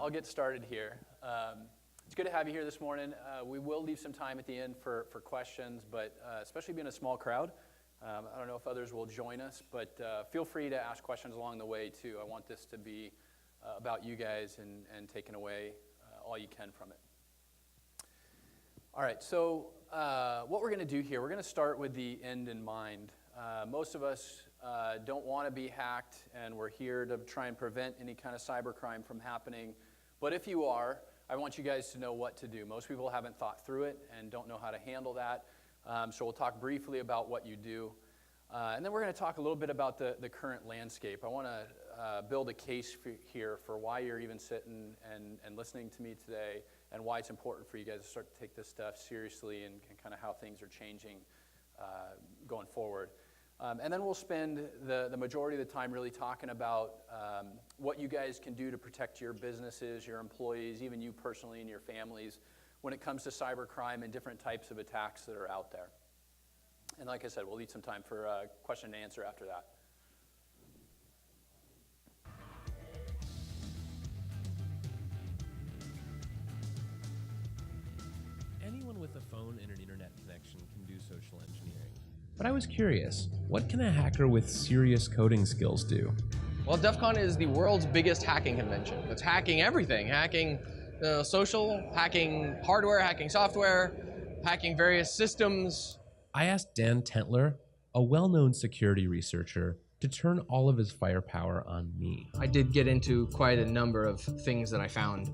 I'll get started here. It's good to have you here this morning. We will leave some time at the end for questions, but especially being a small crowd, I don't know if others will join us, but feel free to ask questions along the way too. I want this to be about you guys and taking away all you can from it. All right, so what we're going to do here, we're going to start with the end in mind. Most of us don't want to be hacked, and we're here to try and prevent any kind of cybercrime from happening. But if you are, I want you guys to know what to do. Most people haven't thought through it and don't know how to handle that. So we'll talk briefly about what you do. And then we're going to talk a little bit about the current landscape. I want to build a case here for why you're even sitting and listening to me today, and why it's important for you guys to start to take this stuff seriously and kind of how things are changing going forward. And then we'll spend the majority of the time really talking about what you guys can do to protect your businesses, your employees, even you personally and your families when it comes to cybercrime and different types of attacks that are out there. And like I said, we'll leave some time for question and answer after that. Anyone with a phone and an internet connection can do social engineering. But I was curious, what can a hacker with serious coding skills do? Well, DEF CON is the world's biggest hacking convention. It's hacking everything, hacking social, hacking hardware, hacking software, hacking various systems. I asked Dan Tentler, a well-known security researcher, to turn all of his firepower on me. I did get into quite a number of things that I found.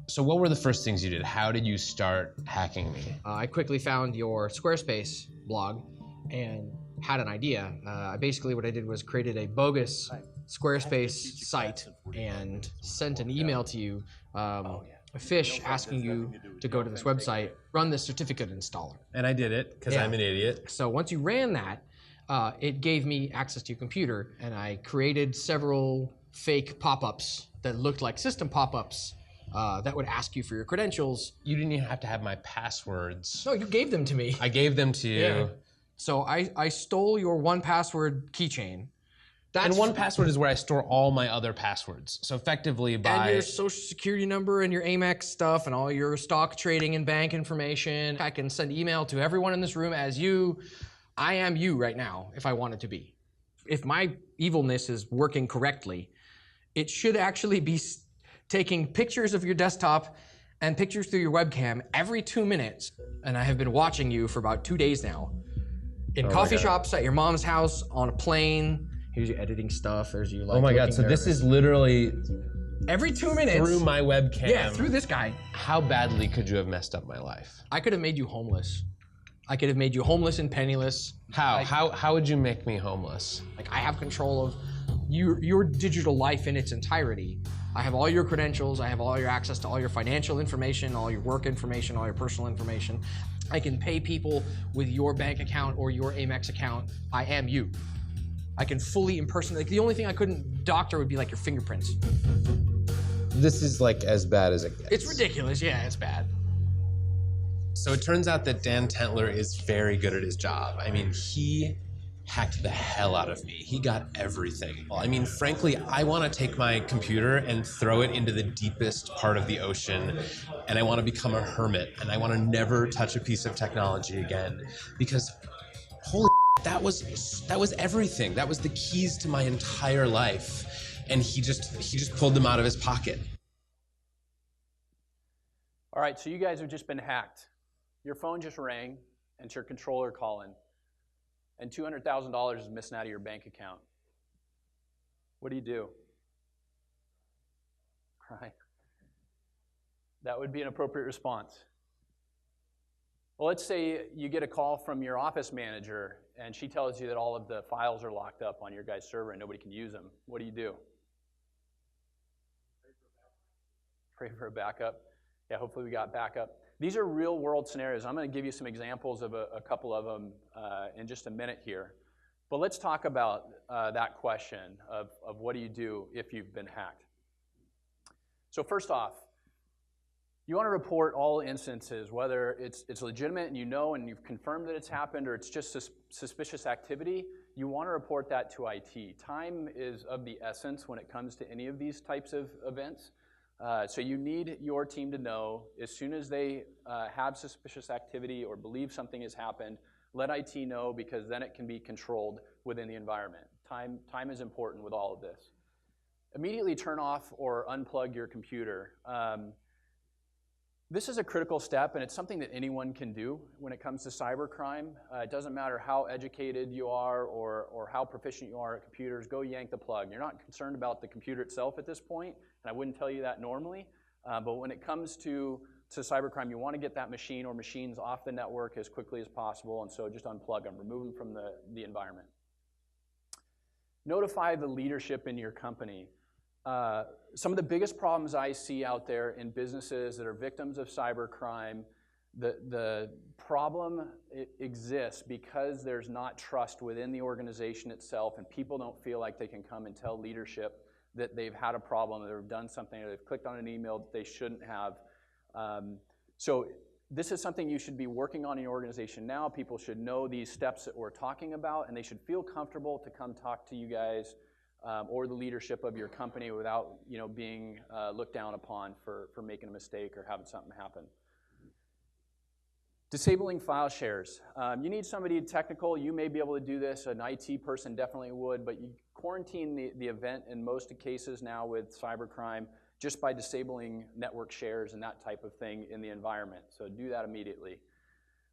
So what were the first things you did? How did you start hacking me? I quickly found your Squarespace blog and had an idea. Basically what I did was created a bogus Squarespace site and sent an email to you, a fish asking you to go to this website, run this certificate installer. And I did it, because I'm an idiot. So once you ran that, it gave me access to your computer, and I created several fake pop-ups that looked like system pop-ups that would ask you for your credentials. You didn't even have to have my passwords. No, you gave them to me. I gave them to you. Yeah. So I stole your 1Password keychain. And 1Password is where I store all my other passwords. So effectively And your social security number and your Amex stuff and all your stock trading and bank information. I can send email to everyone in this room as you. I am you right now if I wanted to be. If my evilness is working correctly, it should actually be taking pictures of your desktop and pictures through your webcam every 2 minutes. And I have been watching you for about 2 days now. In coffee shops, at your mom's house, on a plane. Here's your editing stuff. There's you like. Oh my God! So this is literally every 2 minutes through my webcam. Yeah, through this guy. How badly could you have messed up my life? I could have made you homeless. I could have made you homeless and penniless. How? How would you make me homeless? Like, I have control of your digital life in its entirety. I have all your credentials. I have all your access to all your financial information, all your work information, all your personal information. I can pay people with your bank account or your Amex account. I am you. I can fully impersonate. Like, the only thing I couldn't doctor would be like your fingerprints. This is like as bad as it gets. It's ridiculous. Yeah, it's bad. So it turns out that Dan Tentler is very good at his job. I mean, he hacked the hell out of me. He got everything. I mean, frankly, I want to take my computer and throw it into the deepest part of the ocean, and I want to become a hermit, and I want to never touch a piece of technology again, because holy that was everything. That was the keys to my entire life, and he just pulled them out of his pocket. All right, so you guys have just been hacked. Your phone just rang, and it's your controller calling, and $200,000 is missing out of your bank account. What do you do? Right. That would be an appropriate response. Well, let's say you get a call from your office manager, and she tells you that all of the files are locked up on your guy's server and nobody can use them. What do you do? Pray for a backup. Yeah, hopefully we got backup. These are real world scenarios. I'm going to give you some examples of a couple of them in just a minute here. But let's talk about that question of what do you do if you've been hacked. So first off, you want to report all instances, whether it's legitimate and you know and you've confirmed that it's happened, or it's just suspicious activity. You want to report that to IT. Time is of the essence when it comes to any of these types of events. So you need your team to know as soon as they have suspicious activity or believe something has happened, let IT know, because then it can be controlled within the environment. Time is important with all of this. Immediately turn off or unplug your computer. This is a critical step, and it's something that anyone can do when it comes to cybercrime. It doesn't matter how educated you are or how proficient you are at computers, go yank the plug. You're not concerned about the computer itself at this point, and I wouldn't tell you that normally, but when it comes to cybercrime, you want to get that machine or machines off the network as quickly as possible, and so just unplug them, remove them from the environment. Notify the leadership in your company. Some of the biggest problems I see out there in businesses that are victims of cybercrime, the problem exists because there's not trust within the organization itself, and people don't feel like they can come and tell leadership that they've had a problem, or they've done something, or they've clicked on an email that they shouldn't have. So this is something you should be working on in your organization now. People should know these steps that we're talking about, and they should feel comfortable to come talk to you guys or the leadership of your company without being looked down upon for making a mistake or having something happen. Disabling file shares. You need somebody technical. You may be able to do this. An IT person definitely would, but you quarantine the event in most cases now with cybercrime just by disabling network shares and that type of thing in the environment. So do that immediately.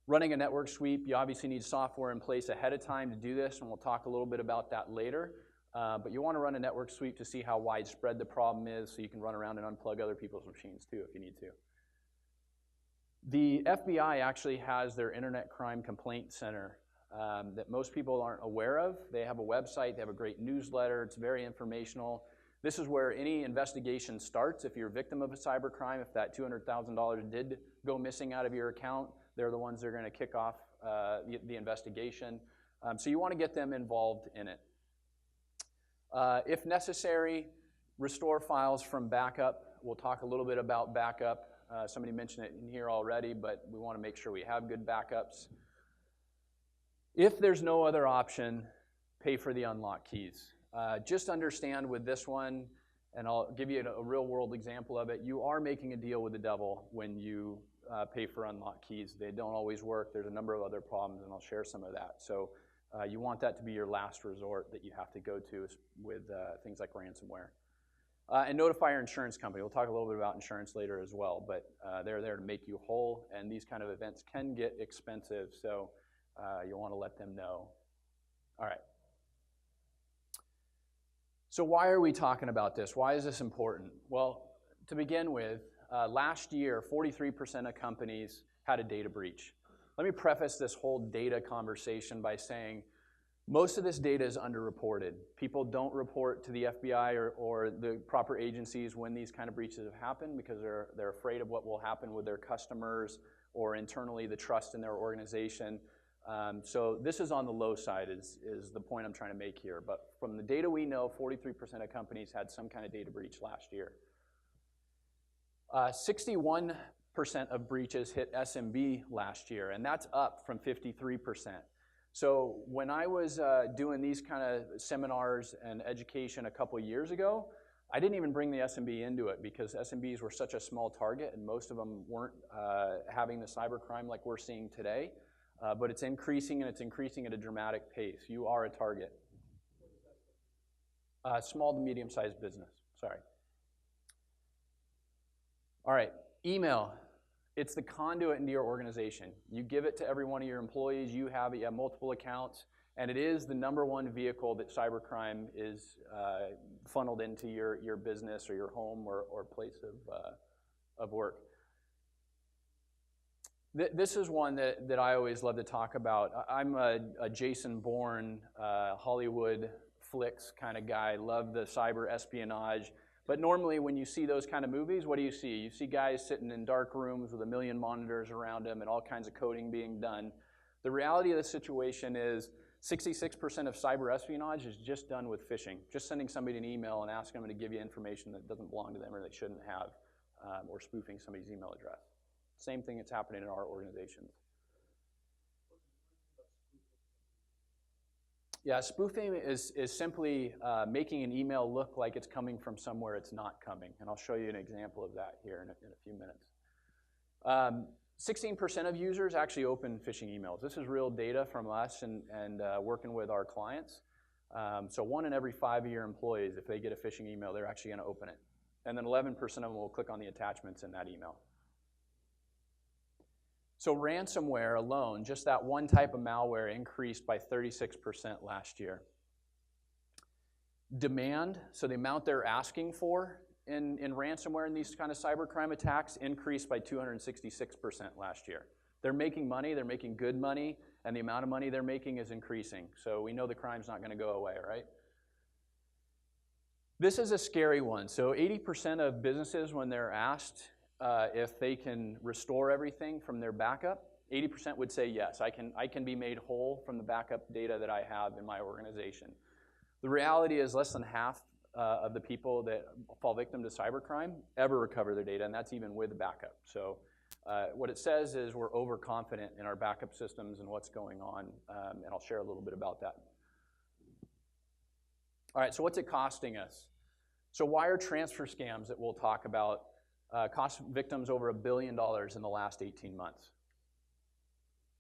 Running a network sweep, you obviously need software in place ahead of time to do this, and we'll talk a little bit about that later. But you want to run a network sweep to see how widespread the problem is, so you can run around and unplug other people's machines too if you need to. The FBI actually has their Internet Crime Complaint Center that most people aren't aware of. They have a website, they have a great newsletter, it's very informational. This is where any investigation starts. If you're a victim of a cybercrime, if that $200,000 did go missing out of your account, they're the ones that are going to kick off the investigation. So you want to get them involved in it. If necessary, restore files from backup. We'll talk a little bit about backup. Somebody mentioned it in here already, but we want to make sure we have good backups. If there's no other option, pay for the unlock keys. Just understand with this one, and I'll give you a real-world example of it, you are making a deal with the devil when you pay for unlock keys. They don't always work. There's a number of other problems, and I'll share some of that. So you want that to be your last resort that you have to go to with things like ransomware. And notify your insurance company. We'll talk a little bit about insurance later as well, but they're there to make you whole, and these kind of events can get expensive, so you'll want to let them know. All right. So why are we talking about this? Why is this important? Well, to begin with, last year, 43% of companies had a data breach. Let me preface this whole data conversation by saying most of this data is underreported. People don't report to the FBI or the proper agencies when these kind of breaches have happened because they're afraid of what will happen with their customers or internally the trust in their organization. So this is on the low side is the point I'm trying to make here. But from the data we know, 43% of companies had some kind of data breach last year. 61% of breaches hit SMB last year, and that's up from 53%. So when I was doing these kind of seminars and education a couple years ago, I didn't even bring the SMB into it because SMBs were such a small target and most of them weren't having the cybercrime like we're seeing today. But it's increasing, and it's increasing at a dramatic pace. You are a target. Small to medium-sized business, sorry. All right, email. It's the conduit into your organization. You give it to every one of your employees. You have it. You have multiple accounts. And it is the #1 vehicle that cybercrime is funneled into your business or your home or place of work. This is one that I always love to talk about. I'm a Jason Bourne, Hollywood flicks kind of guy. Love the cyber espionage. But normally when you see those kind of movies, what do? You see guys sitting in dark rooms with a million monitors around them and all kinds of coding being done. The reality of the situation is 66% of cyber espionage is just done with phishing, just sending somebody an email and asking them to give you information that doesn't belong to them or they shouldn't have, or spoofing somebody's email address. Same thing that's happening in our organizations. Yeah, spoofing is simply making an email look like it's coming from somewhere it's not coming. And I'll show you an example of that here in a few minutes. 16% of users actually open phishing emails. This is real data from us and working with our clients. So 1 in every 5 of your employees, if they get a phishing email, they're actually going to open it. And then 11% of them will click on the attachments in that email. So ransomware alone, just that one type of malware, increased by 36% last year. Demand, so the amount they're asking for in ransomware and these kind of cybercrime attacks, increased by 266% last year. They're making money, they're making good money, and the amount of money they're making is increasing. So we know the crime's not going to go away, right? This is a scary one. So 80% of businesses, when they're asked if they can restore everything from their backup, 80% would say yes, I can be made whole from the backup data that I have in my organization. The reality is less than half of the people that fall victim to cybercrime ever recover their data, and that's even with backup. So what it says is we're overconfident in our backup systems and what's going on, and I'll share a little bit about that. All right, so what's it costing us? So wire transfer scams that we'll talk about cost victims over $1 billion in the last 18 months.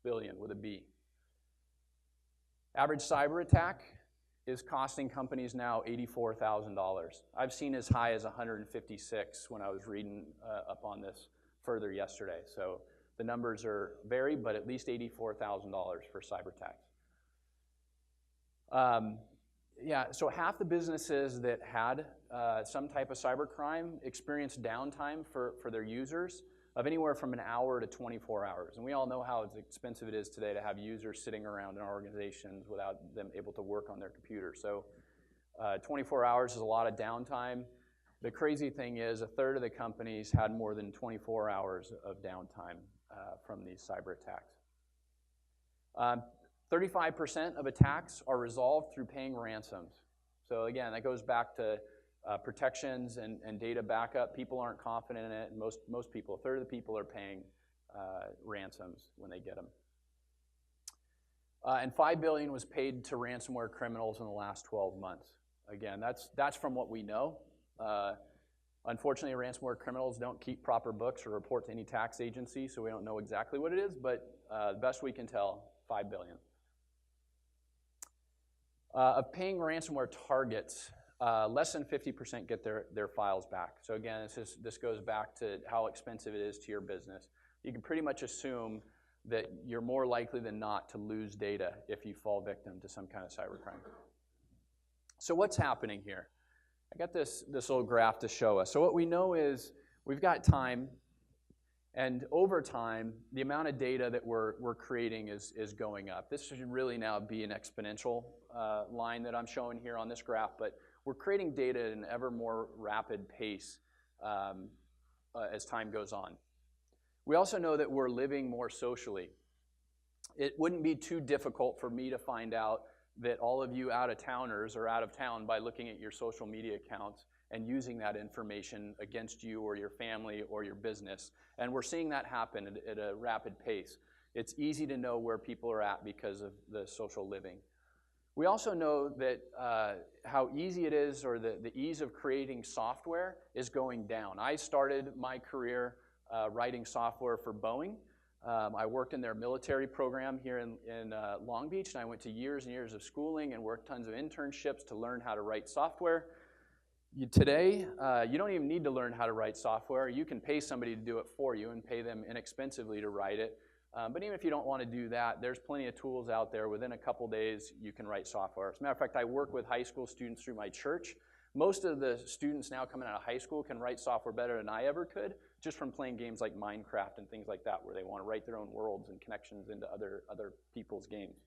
Billion with a B. Average cyber attack is costing companies now $84,000. I've seen as high as $156 when I was reading up on this further yesterday. So the numbers vary, but at least $84,000 for cyber attacks. Yeah, so half the businesses that had some type of cybercrime experienced downtime for their users of anywhere from an hour to 24 hours. And we all know how expensive it is today to have users sitting around in our organizations without them able to work on their computer. So 24 hours is a lot of downtime. The crazy thing is a third of the companies had more than 24 hours of downtime from these cyber attacks. 35% of attacks are resolved through paying ransoms. So again, that goes back to protections and data backup. People aren't confident in it, and most people, a third of the people are paying ransoms when they get them. And $5 billion was paid to ransomware criminals in the last 12 months. Again, that's from what we know. Unfortunately, ransomware criminals don't keep proper books or report to any tax agency, so we don't know exactly what it is, but the best we can tell, $5 billion. Of paying ransomware targets, less than 50% get their files back. So again, this goes back to how expensive it is to your business. You can pretty much assume that you're more likely than not to lose data if you fall victim to some kind of cybercrime. So what's happening here? I got this little graph to show us. So what we know is we've got time, and over time, the amount of data that we're creating is going up. This should really now be an exponential line that I'm showing here on this graph, but we're creating data at an ever more rapid pace as time goes on. We also know that we're living more socially. It wouldn't be too difficult for me to find out that all of you out-of-towners are out of town by looking at your social media accounts and using that information against you or your family or your business. And we're seeing that happen at a rapid pace. It's easy to know where people are at because of the social living. We also know that how easy it is, or the ease of creating software is going down. I started my career writing software for Boeing. I worked in their military program here in Long Beach, and I went to years and years of schooling and worked tons of internships to learn how to write software. Today, you don't even need to learn how to write software. You can pay somebody to do it for you and pay them inexpensively to write it. But even if you don't want to do that, there's plenty of tools out there. Within a couple days, you can write software. As a matter of fact, I work with high school students through my church. Most of the students now coming out of high school can write software better than I ever could, just from playing games like Minecraft and things like that, where they want to write their own worlds and connections into other people's games.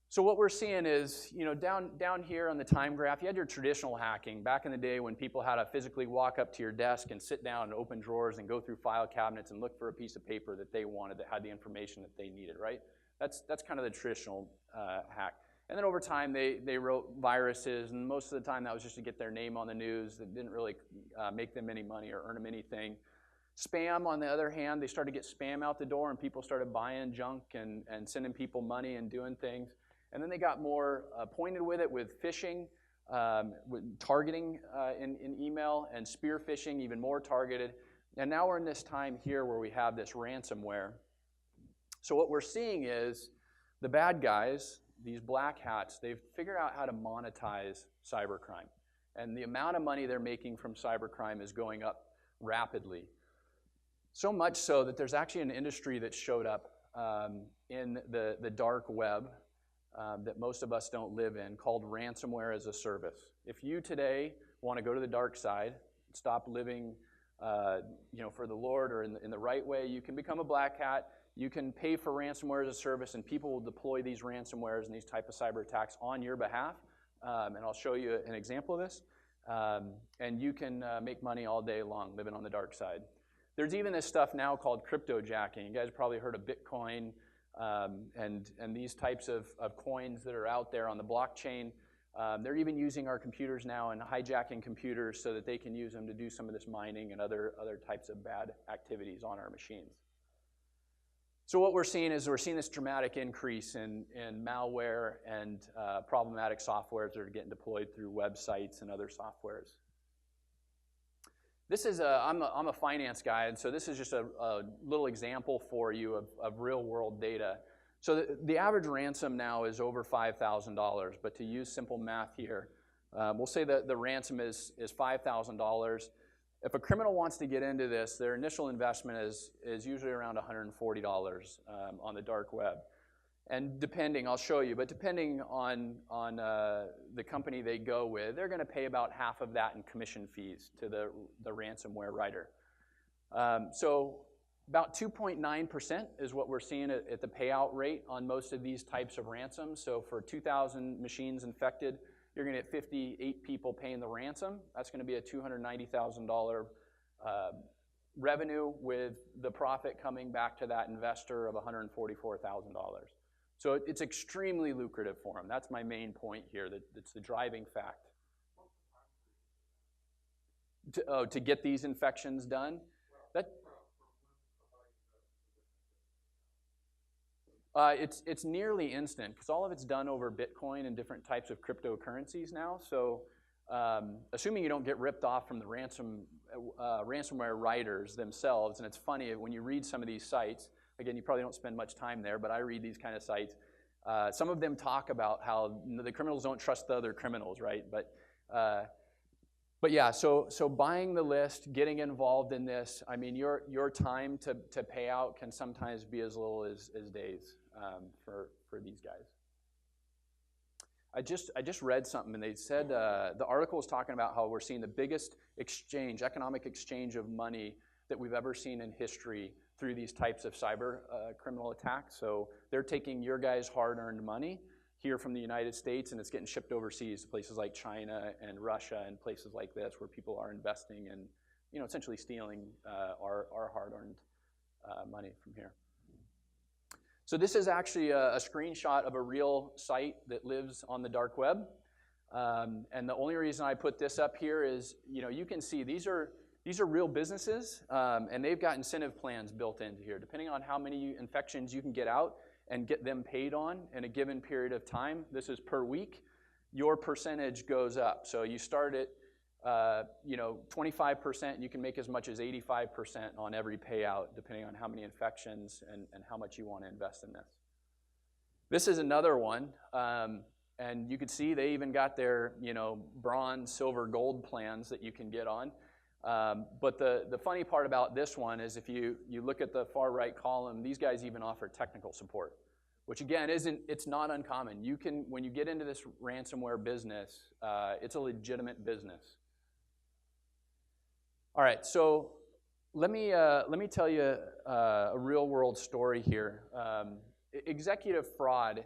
So what we're seeing is, down here on the time graph, you had your traditional hacking. Back in the day when people had to physically walk up to your desk and sit down and open drawers and go through file cabinets and look for a piece of paper that they wanted that had the information that they needed, right? That's kind of the traditional hack. And then over time, they wrote viruses, and most of the time that was just to get their name on the news. That didn't really make them any money or earn them anything. Spam, on the other hand, they started to get spam out the door, and people started buying junk and sending people money and doing things. And then they got more pointed with it with phishing, with targeting in email, and spear phishing, even more targeted. And now we're in this time here where we have this ransomware. So what we're seeing is the bad guys, these black hats, they've figured out how to monetize cybercrime. And the amount of money they're making from cybercrime is going up rapidly. So much so that there's actually an industry that showed up in the dark web that most of us don't live in, called ransomware as a service. If you today want to go to the dark side, stop living for the Lord or in the right way, you can become a black hat. You can pay for ransomware as a service, and people will deploy these ransomwares and these type of cyber attacks on your behalf. And I'll show you an example of this. And you can make money all day long living on the dark side. There's even this stuff now called cryptojacking. You guys probably heard of Bitcoin and these types of coins that are out there on the blockchain. They're even using our computers now and hijacking computers so that they can use them to do some of this mining and other types of bad activities on our machines. So what we're seeing is this dramatic increase in malware and problematic softwares that are getting deployed through websites and other softwares. This is I'm a finance guy, and so this is just a little example for you of real world data. So the average ransom now is over $5,000, but to use simple math here, we'll say that the ransom is $5,000. If a criminal wants to get into this, their initial investment is usually around $140 on the dark web. And depending, I'll show you, but depending on the company they go with, they're going to pay about half of that in commission fees to the ransomware writer. So about 2.9% is what we're seeing at the payout rate on most of these types of ransoms. So for 2,000 machines infected, you're going to get 58 people paying the ransom. That's going to be a $290,000 revenue, with the profit coming back to that investor of $144,000. So it's extremely lucrative for them. That's my main point here. That's the driving fact. To get these infections done? It's nearly instant, because all of it's done over Bitcoin and different types of cryptocurrencies now. So assuming you don't get ripped off from the ransomware writers themselves, and it's funny, when you read some of these sites, again, you probably don't spend much time there, but I read these kind of sites. Some of them talk about how the criminals don't trust the other criminals, right? But yeah, so buying the list, getting involved in this, I mean, your time to pay out can sometimes be as little as days for these guys. I just read something, and they said the article was talking about how we're seeing the biggest economic exchange of money that we've ever seen in history through these types of cyber criminal attacks. So they're taking your guys' hard-earned money here from the United States, and it's getting shipped overseas to places like China and Russia and places like this, where people are investing and essentially stealing our hard-earned money from here. So this is actually a screenshot of a real site that lives on the dark web. And the only reason I put this up here is, you can see these are real businesses, and they've got incentive plans built into here. Depending on how many infections you can get out and get them paid on in a given period of time, this is per week, your percentage goes up. So you start at 25%, you can make as much as 85% on every payout, depending on how many infections and how much you want to invest in this. This is another one, and you can see they even got their bronze, silver, gold plans that you can get on. But the funny part about this one is if you look at the far right column, these guys even offer technical support, which again it's not uncommon. When you get into this ransomware business, it's a legitimate business. All right, so let me tell you a real world story here. Executive fraud,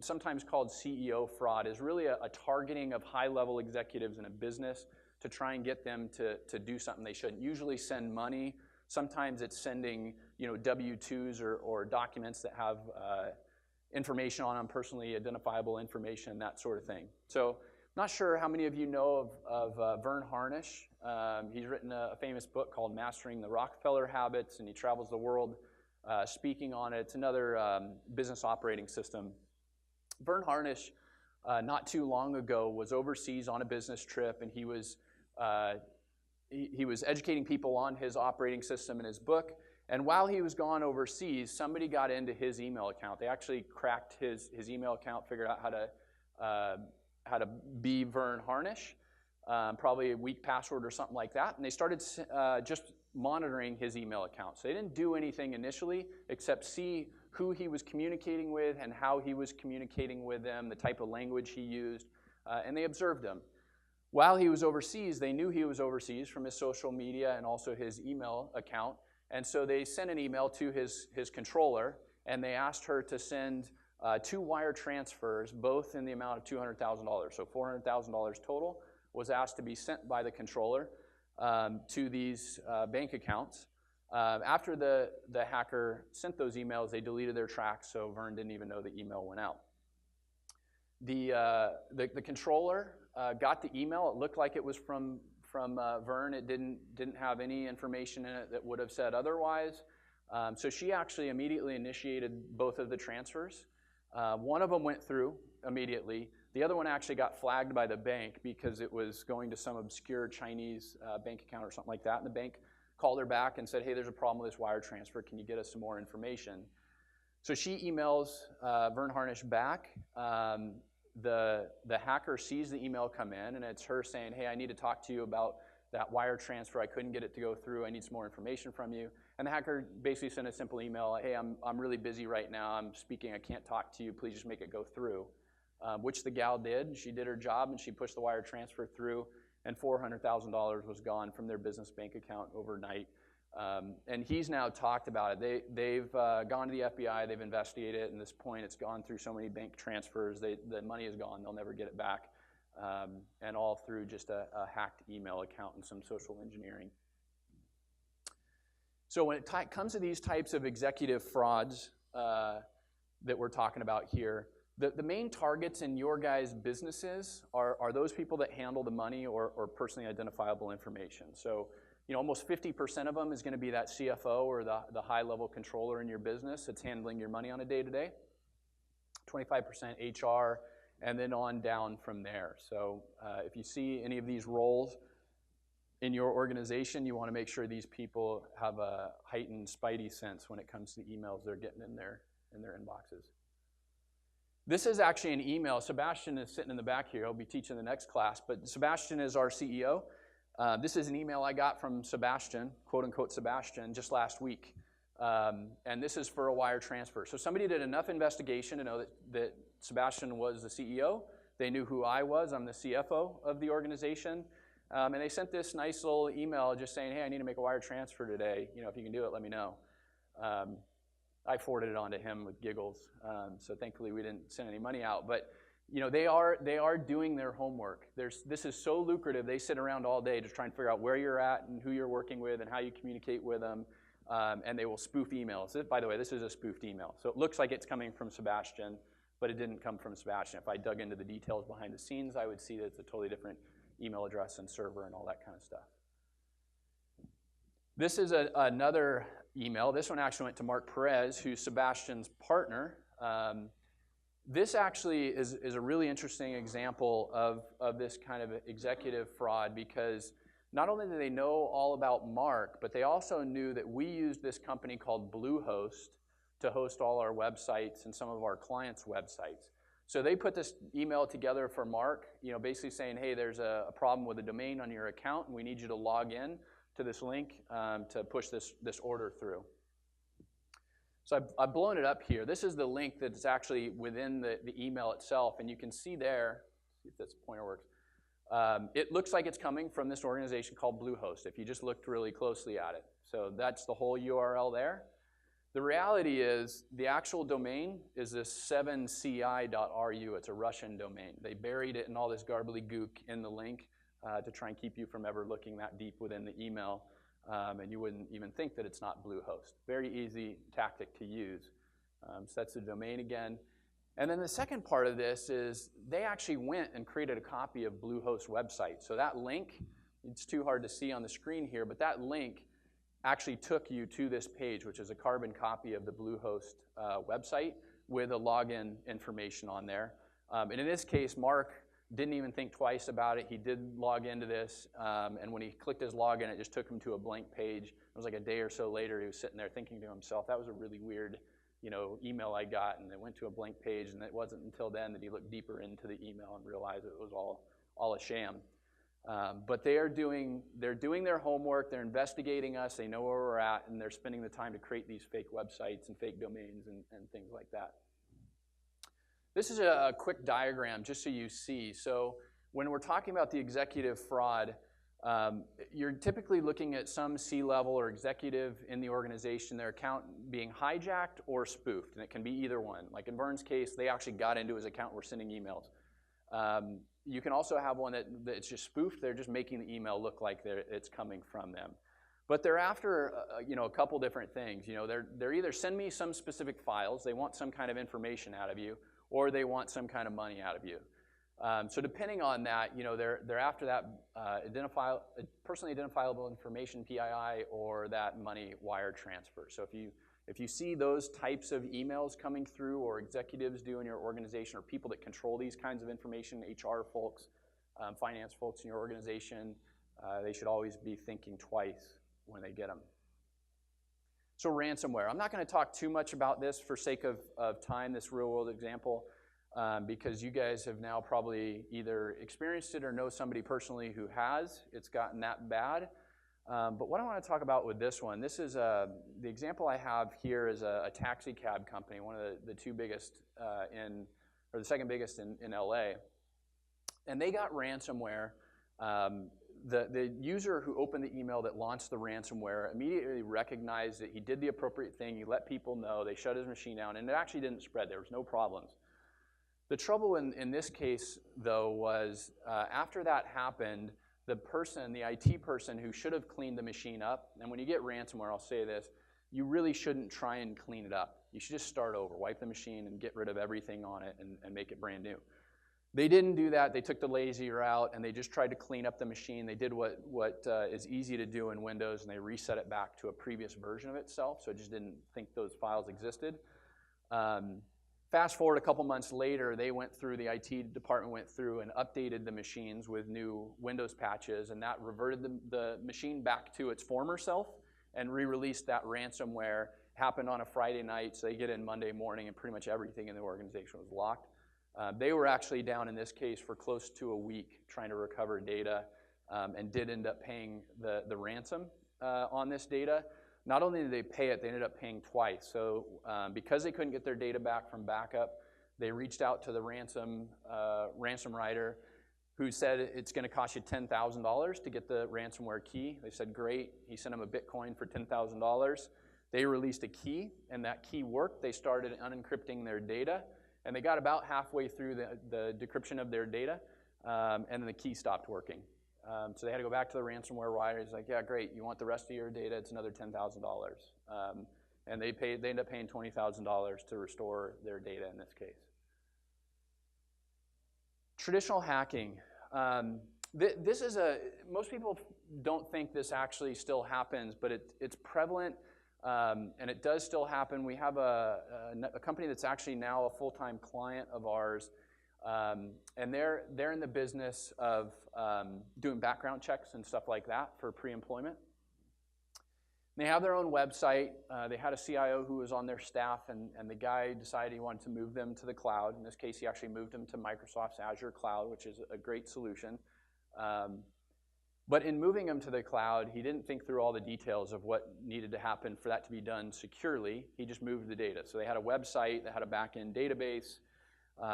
sometimes called CEO fraud, is really a targeting of high-level executives in a business to try and get them to do something they shouldn't. Usually send money. Sometimes it's sending W-2s or documents that have information on them, personally identifiable information, that sort of thing. So not sure how many of you know of Vern Harnish. He's written a famous book called Mastering the Rockefeller Habits, and he travels the world speaking on it. It's another business operating system. Vern Harnish, not too long ago, was overseas on a business trip, and he was educating people on his operating system in his book. And while he was gone overseas, somebody got into his email account. They actually cracked his email account, figured out how to be Vern Harnish, probably a weak password or something like that. And they started just monitoring his email account. So they didn't do anything initially except see who he was communicating with and how he was communicating with them, the type of language he used, and they observed him. While he was overseas, they knew he was overseas from his social media and also his email account. And so they sent an email to his controller, and they asked her to send 2 wire transfers, both in the amount of $200,000. So $400,000 total was asked to be sent by the controller to these bank accounts. After the hacker sent those emails, they deleted their tracks, so Vern didn't even know the email went out. The controller got the email. It looked like it was from Vern. It didn't have any information in it that would have said otherwise. So she actually immediately initiated both of the transfers. One of them went through immediately. The other one actually got flagged by the bank because it was going to some obscure Chinese bank account or something like that. And the bank called her back and said, hey, there's a problem with this wire transfer. Can you get us some more information? So she emails Vern Harnish back. The hacker sees the email come in, and it's her saying, hey, I need to talk to you about that wire transfer. I couldn't get it to go through. I need some more information from you. And the hacker basically sent a simple email, hey, I'm really busy right now. I'm speaking. I can't talk to you. Please just make it go through, which the gal did. She did her job, and she pushed the wire transfer through, and $400,000 was gone from their business bank account overnight. And he's now talked about it. They've gone to the FBI. They've investigated it. At this point, it's gone through so many bank transfers. The money is gone. They'll never get it back. And all through just a hacked email account and some social engineering. So when it comes to these types of executive frauds that we're talking about here, the main targets in your guys' businesses are those people that handle the money or personally identifiable information. So almost 50% of them is going to be that CFO or the high-level controller in your business that's handling your money on a day-to-day. 25% HR, and then on down from there. So if you see any of these roles in your organization, you want to make sure these people have a heightened spidey sense when it comes to emails they're getting in their inboxes. This is actually an email. Sebastian is sitting in the back here. He'll be teaching the next class, but Sebastian is our CEO. This is an email I got from Sebastian, quote-unquote Sebastian, just last week. And this is for a wire transfer. So somebody did enough investigation to know that Sebastian was the CEO. They knew who I was. I'm the CFO of the organization. And they sent this nice little email just saying, hey, I need to make a wire transfer today. If you can do it, let me know. I forwarded it on to him with giggles. So thankfully, we didn't send any money out. But they are doing their homework. This is so lucrative. They sit around all day to try and figure out where you're at and who you're working with and how you communicate with them. And they will spoof emails. By the way, this is a spoofed email. So it looks like it's coming from Sebastian, but it didn't come from Sebastian. If I dug into the details behind the scenes, I would see that it's a totally different email address and server and all that kind of stuff. This is another email. This one actually went to Mark Perez, who's Sebastian's partner. This actually is a really interesting example of this kind of executive fraud because not only did they know all about Mark, but they also knew that we used this company called Bluehost to host all our websites and some of our clients' websites. So they put this email together for Mark, basically saying, hey, there's a problem with a domain on your account, and we need you to log in to this link to push this order through. So I've blown it up here. This is the link that's actually within the email itself, and you can see there, see if this pointer works. It looks like it's coming from this organization called Bluehost, if you just looked really closely at it. So that's the whole URL there. The reality is the actual domain is this 7ci.ru. It's a Russian domain. They buried it in all this gobbledygook in the link to try and keep you from ever looking that deep within the email. And you wouldn't even think that it's not Bluehost. Very easy tactic to use. So that's the domain again. And then the second part of this is they actually went and created a copy of Bluehost website. So that link, it's too hard to see on the screen here, but that link actually took you to this page, which is a carbon copy of the Bluehost website. with a login information on there. And in this case, Mark didn't even think twice about it. He did log into this, and when he clicked his login, it just took him to a blank page. It was like a day or so later, he was sitting there thinking to himself, that was a really weird, email I got, and it went to a blank page, and it wasn't until then that he looked deeper into the email and realized it was all a sham. But they're doing their homework, they're investigating us, they know where we're at, and they're spending the time to create these fake websites and fake domains and things like that. This is a quick diagram just so you see. So when we're talking about the executive fraud, you're typically looking at some C-level or executive in the organization, their account being hijacked or spoofed, and it can be either one. Like in Vern's case, they actually got into his account and were sending emails. You can also have one that's just spoofed. They're just making the email look like it's coming from them. But they're after a couple different things. They're either send me some specific files, they want some kind of information out of you, or they want some kind of money out of you. So depending on that, they're after that personally identifiable information, PII, or that money wire transfer. So if you see those types of emails coming through, or executives do in your organization, or people that control these kinds of information, HR folks, finance folks in your organization, they should always be thinking twice when they get them. So ransomware. I'm not going to talk too much about this for sake of time, this real-world example, because you guys have now probably either experienced it or know somebody personally who has. It's gotten that bad. But what I want to talk about with this one, this is the example I have here is a taxi cab company, one of the two biggest or the second biggest in LA. And they got ransomware. The user who opened the email that launched the ransomware immediately recognized that he did the appropriate thing. He let people know. They shut his machine down, and it actually didn't spread. There was no problems. The trouble in this case, though, was after that happened, the IT person who should have cleaned the machine up, and when you get ransomware, I'll say this, you really shouldn't try and clean it up. You should just start over, wipe the machine, and get rid of everything on it and make it brand new. They didn't do that. They took the lazy route, and they just tried to clean up the machine. They did what is easy to do in Windows, and they reset it back to a previous version of itself, so it just didn't think those files existed. Fast forward a couple months later, the IT department went through and updated the machines with new Windows patches, and that reverted the machine back to its former self and re-released that ransomware. Happened on a Friday night, so they get in Monday morning, and pretty much everything in the organization was locked. They were actually down in this case for close to a week trying to recover data, and did end up paying the ransom on this data. Not only did they pay it, they ended up paying twice. So because they couldn't get their data back from backup, they reached out to the ransom writer, who said it's going to cost you $10,000 to get the ransomware key. They said, great. He sent them a Bitcoin for $10,000. They released a key, and that key worked. They started unencrypting their data, and they got about halfway through the decryption of their data, and then the key stopped working. So they had to go back to the ransomware writer. He's like, yeah, great. You want the rest of your data? It's another $10,000. And they ended up paying $20,000 to restore their data in this case. Traditional hacking. This is most people don't think this actually still happens, but it's prevalent, and it does still happen. We have a company that's actually now a full-time client of ours, and they're in the business of doing background checks and stuff like that for pre-employment. They have their own website. They had a CIO who was on their staff, and the guy decided he wanted to move them to the cloud. In this case, he actually moved them to Microsoft's Azure cloud, which is a great solution. But in moving them to the cloud, he didn't think through all the details of what needed to happen for that to be done securely. He just moved the data. So they had a website, they had a back-end database.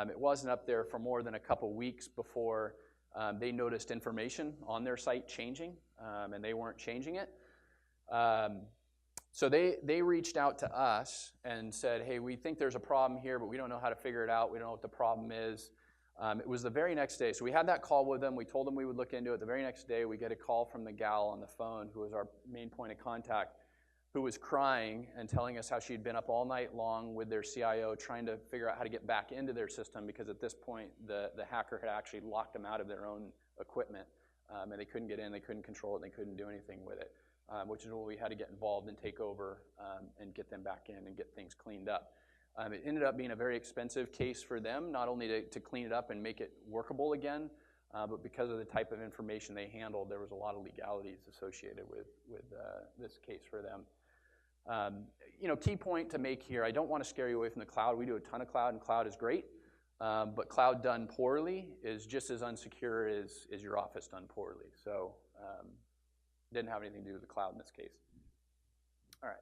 It wasn't up there for more than a couple weeks before they noticed information on their site changing, and they weren't changing it. So they reached out to us and said, hey, we think there's a problem here, but we don't know how to figure it out. We don't know what the problem is. It was the very next day. So we had that call with them. We told them we would look into it. The very next day, we get a call from the gal on the phone who was our main point of contact, who was crying and telling us how she'd been up all night long with their CIO trying to figure out how to get back into their system, because at this point, the hacker had actually locked them out of their own equipment, and they couldn't get in, they couldn't control it, and they couldn't do anything with it, which is where we had to get involved and take over and get them back in and get things cleaned up. It ended up being a very expensive case for them, not only to clean it up and make it workable again, but because of the type of information they handled, there was a lot of legalities associated with this case for them. Key point to make here, I don't want to scare you away from the cloud. We do a ton of cloud, and cloud is great. But cloud done poorly is just as unsecure as your office done poorly. So didn't have anything to do with the cloud in this case. All right.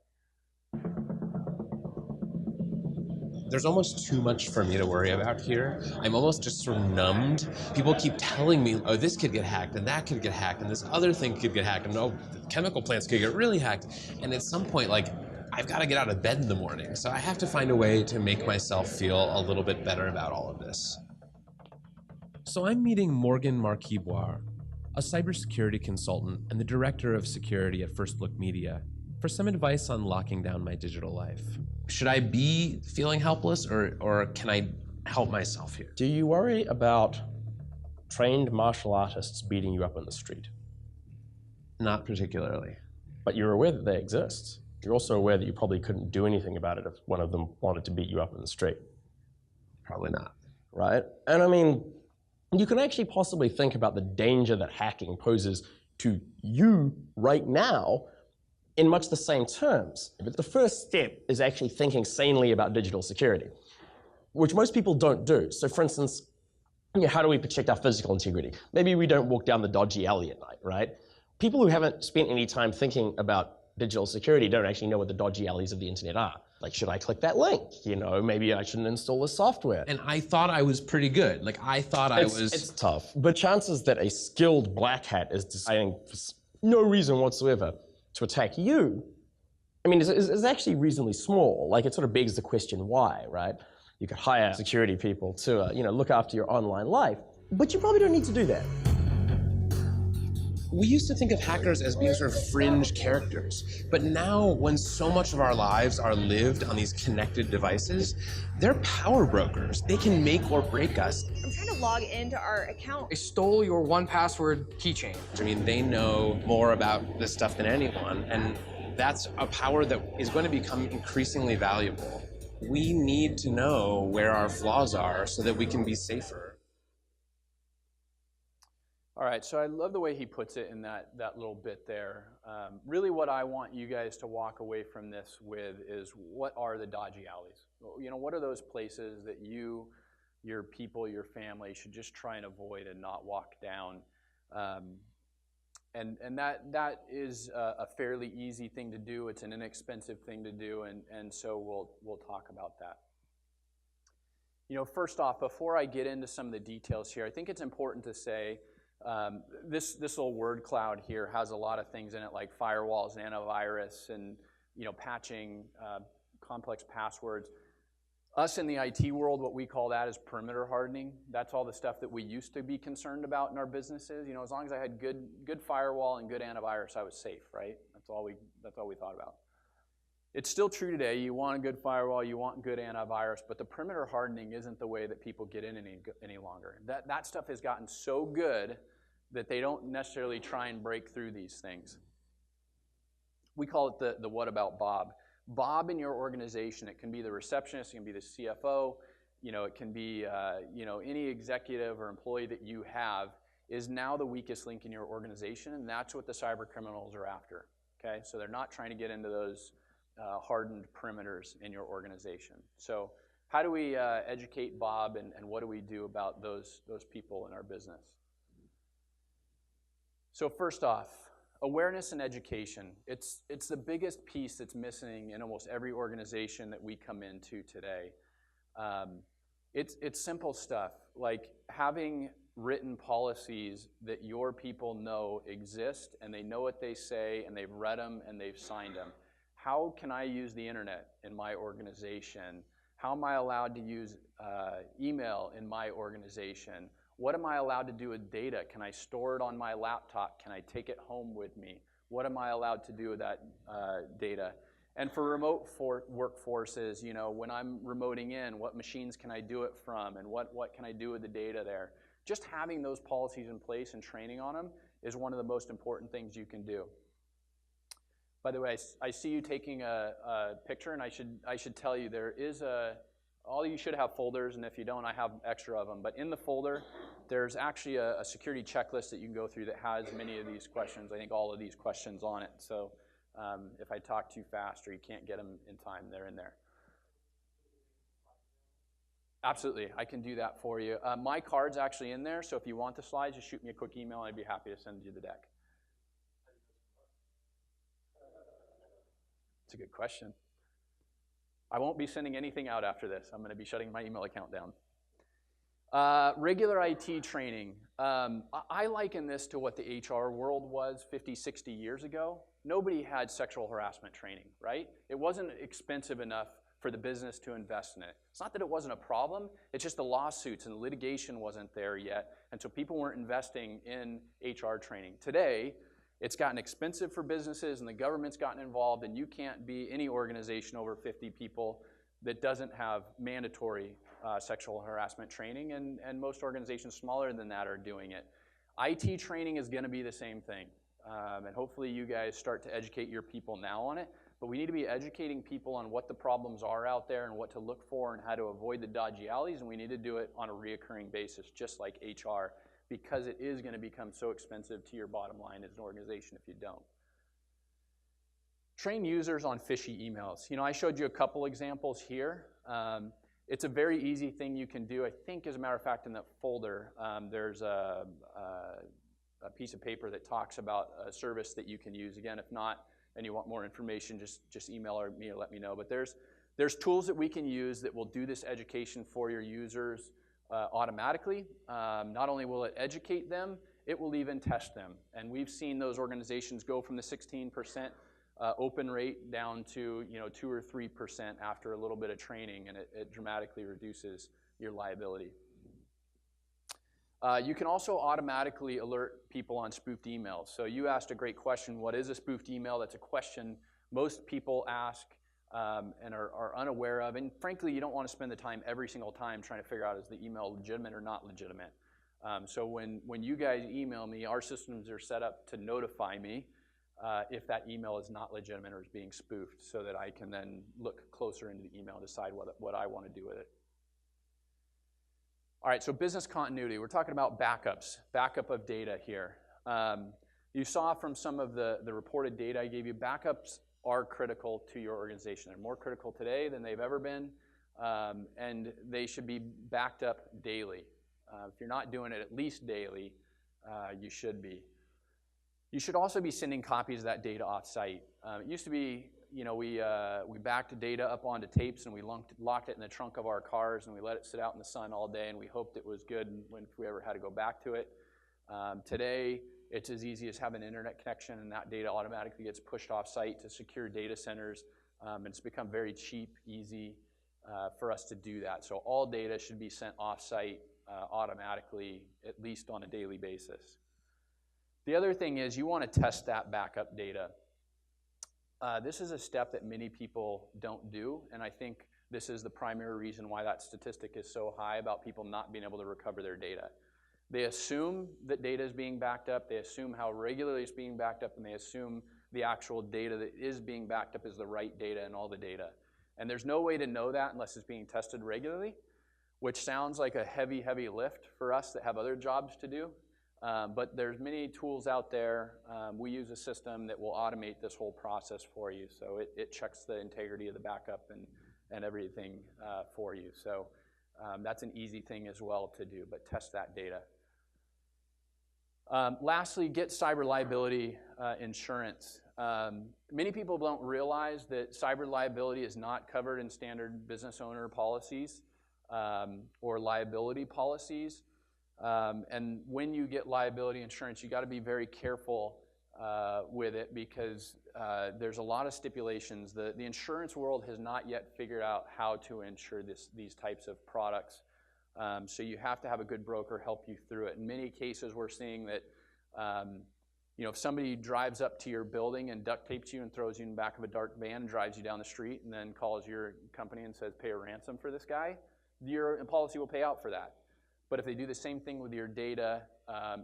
There's almost too much for me to worry about here. I'm almost just sort of numbed. People keep telling me, oh, this could get hacked, and that could get hacked, and this other thing could get hacked, and oh, chemical plants could get really hacked. And at some point, I've got to get out of bed in the morning. So I have to find a way to make myself feel a little bit better about all of this. So I'm meeting Morgan Marquiboire, a cybersecurity consultant and the director of security at First Look Media, for some advice on locking down my digital life. Should I be feeling helpless, or can I help myself here? Do you worry about trained martial artists beating you up on the street? Not particularly. But you're aware that they exist. You're also aware that you probably couldn't do anything about it if one of them wanted to beat you up in the street. Probably not. Right? And I mean, you can actually possibly think about the danger that hacking poses to you right now in much the same terms. But the first step is actually thinking sanely about digital security, which most people don't do. So for instance, how do we protect our physical integrity? Maybe we don't walk down the dodgy alley at night, right? People who haven't spent any time thinking about digital security don't actually know what the dodgy alleys of the internet are. Like, should I click that link? Maybe I shouldn't install this software. And I thought I was pretty good. It's tough. But chances that a skilled black hat is deciding for no reason whatsoever to attack you, is actually reasonably small. It sort of begs the question, why, right? You could hire security people to, look after your online life, but you probably don't need to do that. We used to think of hackers as being sort of fringe characters, but now when so much of our lives are lived on these connected devices, they're power brokers. They can make or break us. I'm trying to log into our account. They stole your 1Password keychain. They know more about this stuff than anyone, and that's a power that is going to become increasingly valuable. We need to know where our flaws are so that we can be safer. All right, so I love the way he puts it in that little bit there. Really what I want you guys to walk away from this with is, what are the dodgy alleys? What are those places that you, your people, your family should just try and avoid and not walk down? And that is a fairly easy thing to do. It's an inexpensive thing to do, and so we'll talk about that. First off, before I get into some of the details here, I think it's important to say, this little word cloud here has a lot of things in it, like firewalls and antivirus and patching, complex passwords. Us in the IT world, what we call that is perimeter hardening. That's all the stuff that we used to be concerned about in our businesses. As long as I had good firewall and good antivirus, I was safe, right? That's all we thought about. It's still true today. You want a good firewall, you want good antivirus, but the perimeter hardening isn't the way that people get in any longer. That stuff has gotten so good that they don't necessarily try and break through these things. We call it the what about Bob. Bob in your organization, it can be the receptionist, it can be the CFO, it can be any executive or employee that you have, is now the weakest link in your organization, and that's what the cyber criminals are after. Okay, so they're not trying to get into those hardened perimeters in your organization. So how do we educate Bob, and what do we do about those people in our business? So first off, awareness and education. It's the biggest piece that's missing in almost every organization that we come into today. It's simple stuff, like having written policies that your people know exist, and they know what they say, and they've read them, and they've signed them. How can I use the internet in my organization? How am I allowed to use email in my organization? What am I allowed to do with data? Can I store it on my laptop? Can I take it home with me? What am I allowed to do with that data? And for remote workforces, when I'm remoting in, what machines can I do it from, and what can I do with the data there? Just having those policies in place and training on them is one of the most important things you can do. By the way, I see you taking a picture, and I should tell you there is all you should have folders, and if you don't, I have extra of them. But in the folder, there's actually a security checklist that you can go through that has many of these questions. I think all of these questions on it. So if I talk too fast or you can't get them in time, they're in there. Absolutely, I can do that for you. My card's actually in there, so if you want the slides, just shoot me a quick email, and I'd be happy to send you the deck. That's a good question. I won't be sending anything out after this. I'm going to be shutting my email account down. Regular IT training. I liken this to what the HR world was 50, 60 years ago. Nobody had sexual harassment training, right? It wasn't expensive enough for the business to invest in it. It's not that it wasn't a problem, it's just the lawsuits and the litigation wasn't there yet, and so people weren't investing in HR training. Today, it's gotten expensive for businesses and the government's gotten involved, and you can't be any organization over 50 people that doesn't have mandatory sexual harassment training, and most organizations smaller than that are doing it. IT training is going to be the same thing, and hopefully you guys start to educate your people now on it, but we need to be educating people on what the problems are out there and what to look for and how to avoid the dodgy alleys, and we need to do it on a reoccurring basis, just like HR, because it is going to become so expensive to your bottom line as an organization if you don't. Train users on fishy emails. You know, I showed you a couple examples here. It's a very easy thing you can do. I think, as a matter of fact, in that folder, there's a piece of paper that talks about a service that you can use. Again, if not, and you want more information, just email me or let me know. But there's tools that we can use that will do this education for your users automatically. Not only will it educate them, it will even test them. And we've seen those organizations go from the 16% open rate down to 2 or 3% after a little bit of training, and it dramatically reduces your liability. You can also automatically alert people on spoofed emails. So you asked a great question, what is a spoofed email? That's a question most people ask and are unaware of, and frankly, you don't want to spend the time every single time trying to figure out is the email legitimate or not legitimate. So when you guys email me, our systems are set up to notify me if that email is not legitimate or is being spoofed, so that I can then look closer into the email and decide what I want to do with it. All right, so business continuity. We're talking about backups, backup of data here. You saw from some of the reported data I gave you, backups are critical to your organization. They're more critical today than they've ever been, and they should be backed up daily. If you're not doing it at least daily, you should be. You should also be sending copies of that data off-site. It used to be, we backed data up onto tapes and we locked it in the trunk of our cars and we let it sit out in the sun all day and we hoped it was good if we ever had to go back to it. Today, it's as easy as having an internet connection and that data automatically gets pushed off-site to secure data centers. And it's become very cheap, easy for us to do that. So all data should be sent off-site automatically, at least on a daily basis. The other thing is you want to test that backup data. This is a step that many people don't do, and I think this is the primary reason why that statistic is so high about people not being able to recover their data. They assume that data is being backed up, they assume how regularly it's being backed up, and they assume the actual data that is being backed up is the right data and all the data. And there's no way to know that unless it's being tested regularly, which sounds like a heavy, heavy lift for us that have other jobs to do. But there's many tools out there. We use a system that will automate this whole process for you. So it checks the integrity of the backup and everything for you. So that's an easy thing as well to do, but test that data. Lastly, get cyber liability insurance. Many people don't realize that cyber liability is not covered in standard business owner policies or liability policies. And when you get liability insurance, you got to be very careful with it because there's a lot of stipulations. The insurance world has not yet figured out how to insure these types of products. So you have to have a good broker help you through it. In many cases, we're seeing that if somebody drives up to your building and duct tapes you and throws you in the back of a dark van and drives you down the street and then calls your company and says, pay a ransom for this guy, your policy will pay out for that. But if they do the same thing with your data,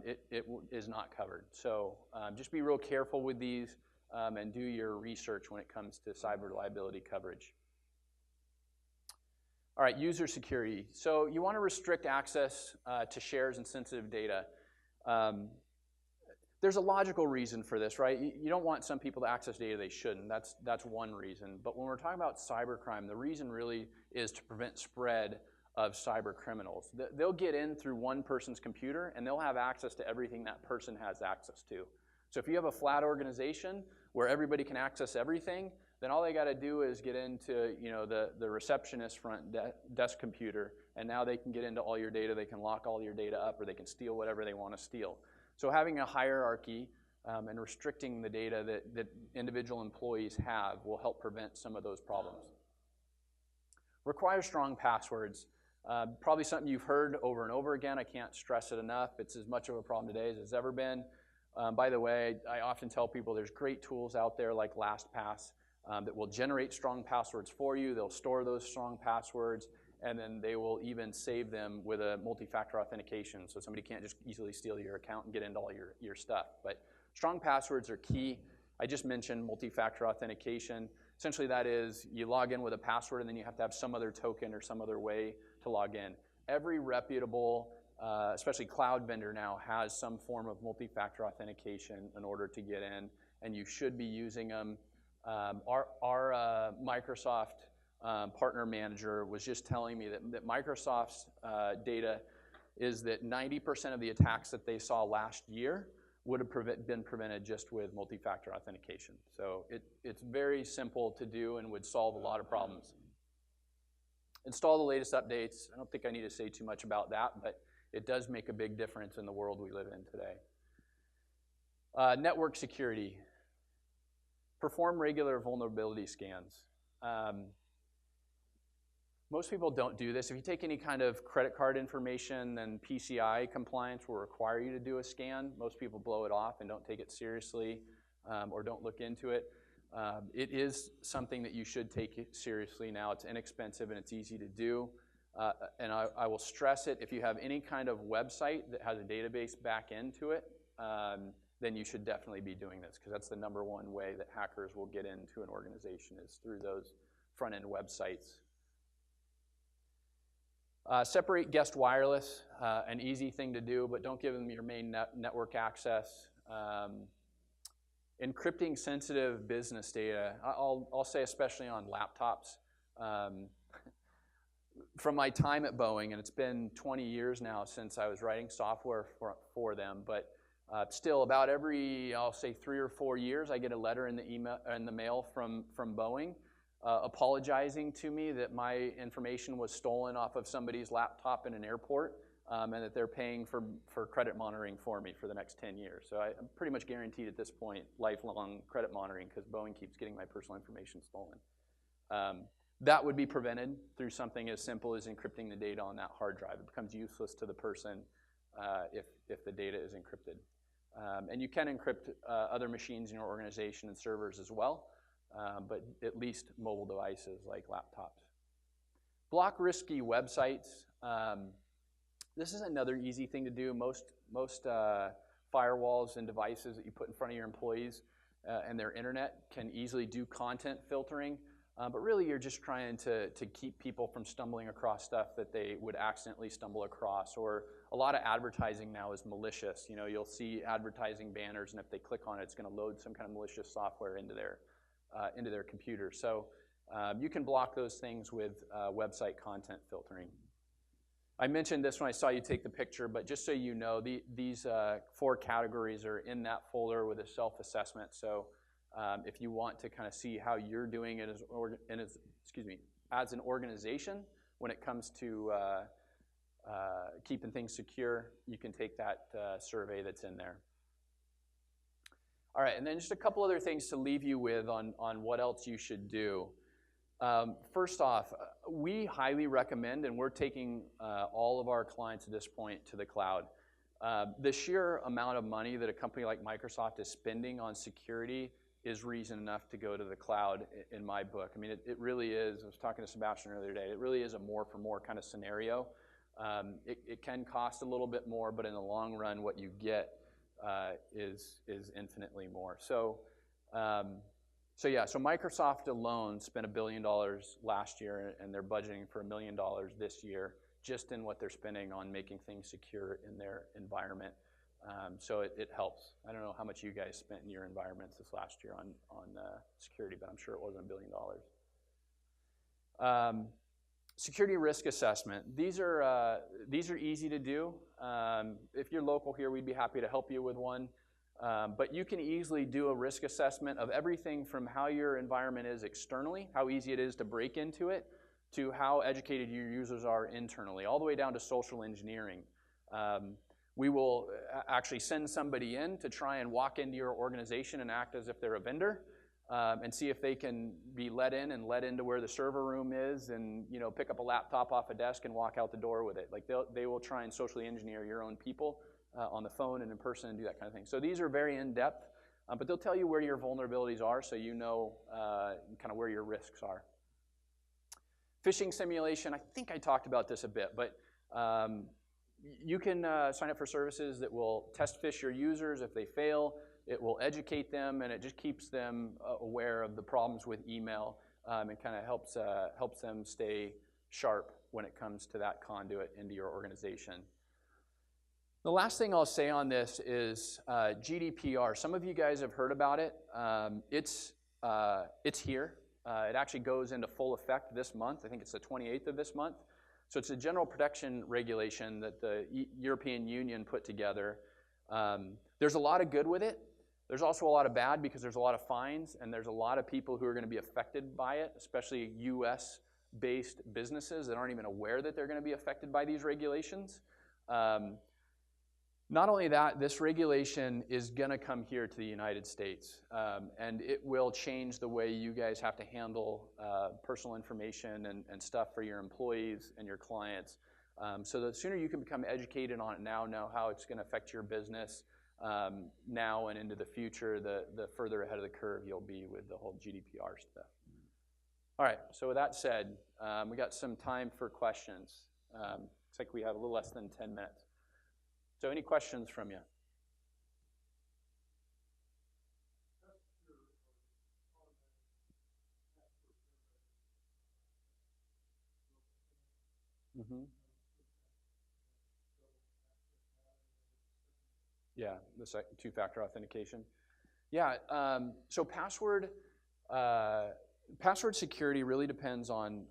it is not covered. So just be real careful with these. and do your research when it comes to cyber liability coverage. All right, user security. So you want to restrict access to shares and sensitive data. There's a logical reason for this, right? You don't want some people to access data they shouldn't. That's one reason. But when we're talking about cybercrime, the reason really is to prevent spread of cyber criminals. They'll get in through one person's computer, and they'll have access to everything that person has access to. So if you have a flat organization where everybody can access everything, then all they got to do is get into the receptionist front desk computer, and now they can get into all your data. They can lock all your data up, or they can steal whatever they want to steal. So having a hierarchy and restricting the data that individual employees have will help prevent some of those problems. Require strong passwords. Probably something you've heard over and over again. I can't stress it enough. It's as much of a problem today as it's ever been. By the way, I often tell people there's great tools out there like LastPass that will generate strong passwords for you. They'll store those strong passwords, and then they will even save them with a multi-factor authentication, so somebody can't just easily steal your account and get into all your stuff. But strong passwords are key. I just mentioned multi-factor authentication. Essentially that is you log in with a password, and then you have to have some other token or some other way to log in. Every reputable, especially cloud vendor now, has some form of multi-factor authentication in order to get in, and you should be using them. Our Microsoft partner manager was just telling me that Microsoft's data is that 90% of the attacks that they saw last year would have been prevented just with multi-factor authentication. So it's very simple to do and would solve a lot of problems. Install the latest updates. I don't think I need to say too much about that, but it does make a big difference in the world we live in today. Network security. Perform regular vulnerability scans. Most people don't do this. If you take any kind of credit card information, then PCI compliance will require you to do a scan. Most people blow it off and don't take it seriously or don't look into it. It is something that you should take it seriously now. It's inexpensive and it's easy to do. And I will stress it, if you have any kind of website that has a database back into it, then you should definitely be doing this, because that's the number one way that hackers will get into an organization is through those front-end websites. Separate guest wireless, an easy thing to do, but don't give them your main network access. Encrypting sensitive business data, I'll say especially on laptops. From my time at Boeing, and it's been 20 years now since I was writing software for them, but still about every, I'll say 3 or 4 years, I get a letter in the mail from Boeing apologizing to me that my information was stolen off of somebody's laptop in an airport, and that they're paying for credit monitoring for me for the next 10 years. So I'm pretty much guaranteed at this point lifelong credit monitoring, because Boeing keeps getting my personal information stolen. That would be prevented through something as simple as encrypting the data on that hard drive. It becomes useless to the person if the data is encrypted. And you can encrypt other machines in your organization and servers as well, but at least mobile devices like laptops. Block risky websites. This is another easy thing to do. Most firewalls and devices that you put in front of your employees and their internet can easily do content filtering. But really, you're just trying to keep people from stumbling across stuff that they would accidentally stumble across. Or a lot of advertising now is malicious. You know, you'll see advertising banners, and if they click on it, it's going to load some kind of malicious software into their computer. So you can block those things with website content filtering. I mentioned this when I saw you take the picture, but just so you know, these 4 categories are in that folder with a self-assessment. So if you want to kind of see how you're doing it as an organization when it comes to keeping things secure, you can take that survey that's in there. All right, and then just a couple other things to leave you with on what else you should do. First off, we highly recommend, and we're taking all of our clients at this point to the cloud. The sheer amount of money that a company like Microsoft is spending on security is reason enough to go to the cloud in my book. I mean, it really is. I was talking to Sebastian earlier today. It really is a more for more kind of scenario. It can cost a little bit more, but in the long run, what you get is infinitely more. So So yeah, so Microsoft alone spent $1 billion last year, and they're budgeting for $1 million this year, just in what they're spending on making things secure in their environment. So it helps. I don't know how much you guys spent in your environments this last year on security, but I'm sure it wasn't $1 billion. Security risk assessment. These are easy to do. If you're local here, we'd be happy to help you with one. But you can easily do a risk assessment of everything from how your environment is externally, how easy it is to break into it, to how educated your users are internally, all the way down to social engineering. We will actually send somebody in to try and walk into your organization and act as if they're a vendor, and see if they can be let in and let into where the server room is, and pick up a laptop off a desk and walk out the door with it. Like they will try and socially engineer your own people on the phone and in person and do that kind of thing. So these are very in-depth, but they'll tell you where your vulnerabilities are, so you know kind of where your risks are. Phishing simulation, I think I talked about this a bit, but you can sign up for services that will test phish your users. If they fail, it will educate them, and it just keeps them aware of the problems with email, and kind of helps them stay sharp when it comes to that conduit into your organization. The last thing I'll say on this is GDPR. Some of you guys have heard about it. It's here. It actually goes into full effect this month. I think it's the 28th of this month. So it's a general protection regulation that the European Union put together. There's a lot of good with it. There's also a lot of bad because there's a lot of fines, and there's a lot of people who are going to be affected by it, especially US-based businesses that aren't even aware that they're going to be affected by these regulations. Not only that, this regulation is going to come here to the United States, and it will change the way you guys have to handle personal information and stuff for your employees and your clients. So the sooner you can become educated on it now, know how it's going to affect your business now and into the future, the further ahead of the curve you'll be with the whole GDPR stuff. All right, so with that said, we got some time for questions. Looks like we have a little less than 10 minutes. So any questions from you? Mm-hmm. Yeah, the two-factor authentication. Yeah, so password security really depends on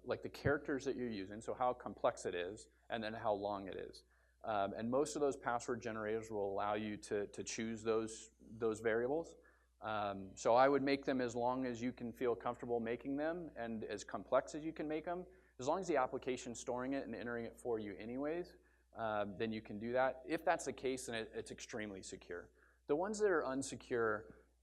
like the characters that you're using, so how complex it is, and then how long it is. And most of those password generators will allow you to choose those variables. So I would make them as long as you can feel comfortable making them, and as complex as you can make them. As long as the application's storing it and entering it for you anyways, then you can do that. If that's the case, then it's extremely secure. The ones that are unsecure,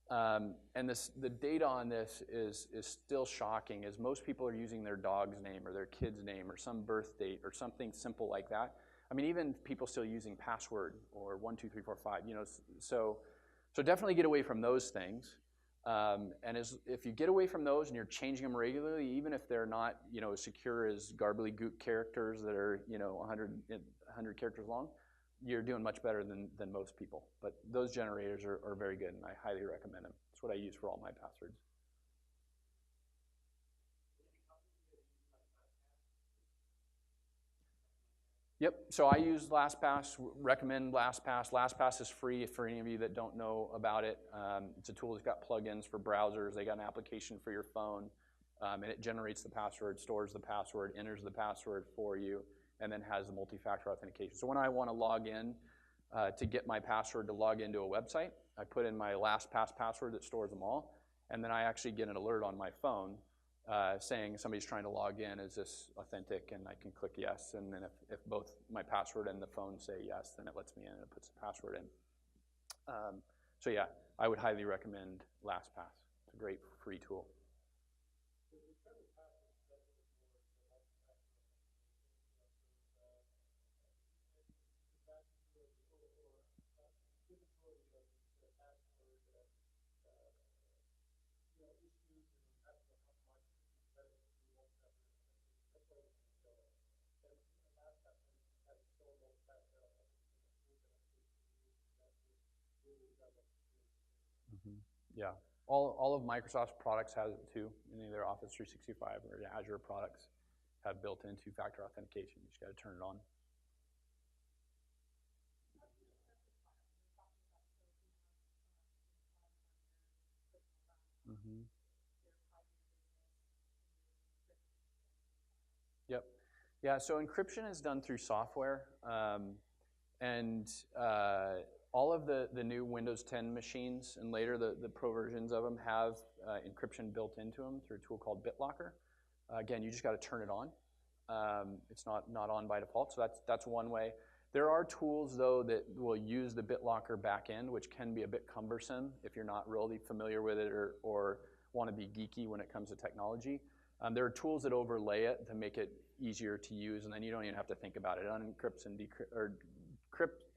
and the data on this is still shocking, is most people are using their dog's name or their kid's name or some birth date or something simple like that. I mean, even people still using password or 1, 2, 3, 4, 5. So definitely get away from those things. And if you get away from those and you're changing them regularly, even if they're not as secure as gobbledygook characters that are 100 characters long, you're doing much better than most people. But those generators are very good, and I highly recommend them. That's what I use for all my passwords. Yep, so I use LastPass, recommend LastPass. LastPass is free for any of you that don't know about it. It's a tool that's got plugins for browsers. They got an application for your phone, and it generates the password, stores the password, enters the password for you, and then has the multi-factor authentication. So when I want to log in to get my password to log into a website, I put in my LastPass password that stores them all, and then I actually get an alert on my phone saying somebody's trying to log in, is this authentic? And I can click yes, and then if both my password and the phone say yes, then it lets me in and it puts the password in. So yeah, I would highly recommend LastPass. It's a great free tool. Yeah, all of Microsoft's products has it too. Any of their Office 365 or Azure products have built-in two-factor authentication. You just got to turn it on. Yep. Yeah, so encryption is done through software. And all of the new Windows 10 machines and later the Pro versions of them have encryption built into them through a tool called BitLocker. Again, you just got to turn it on. It's not on by default, so that's one way. There are tools, though, that will use the BitLocker backend, which can be a bit cumbersome if you're not really familiar with it or want to be geeky when it comes to technology. There are tools that overlay it to make it easier to use, and then you don't even have to think about it. It unencrypts and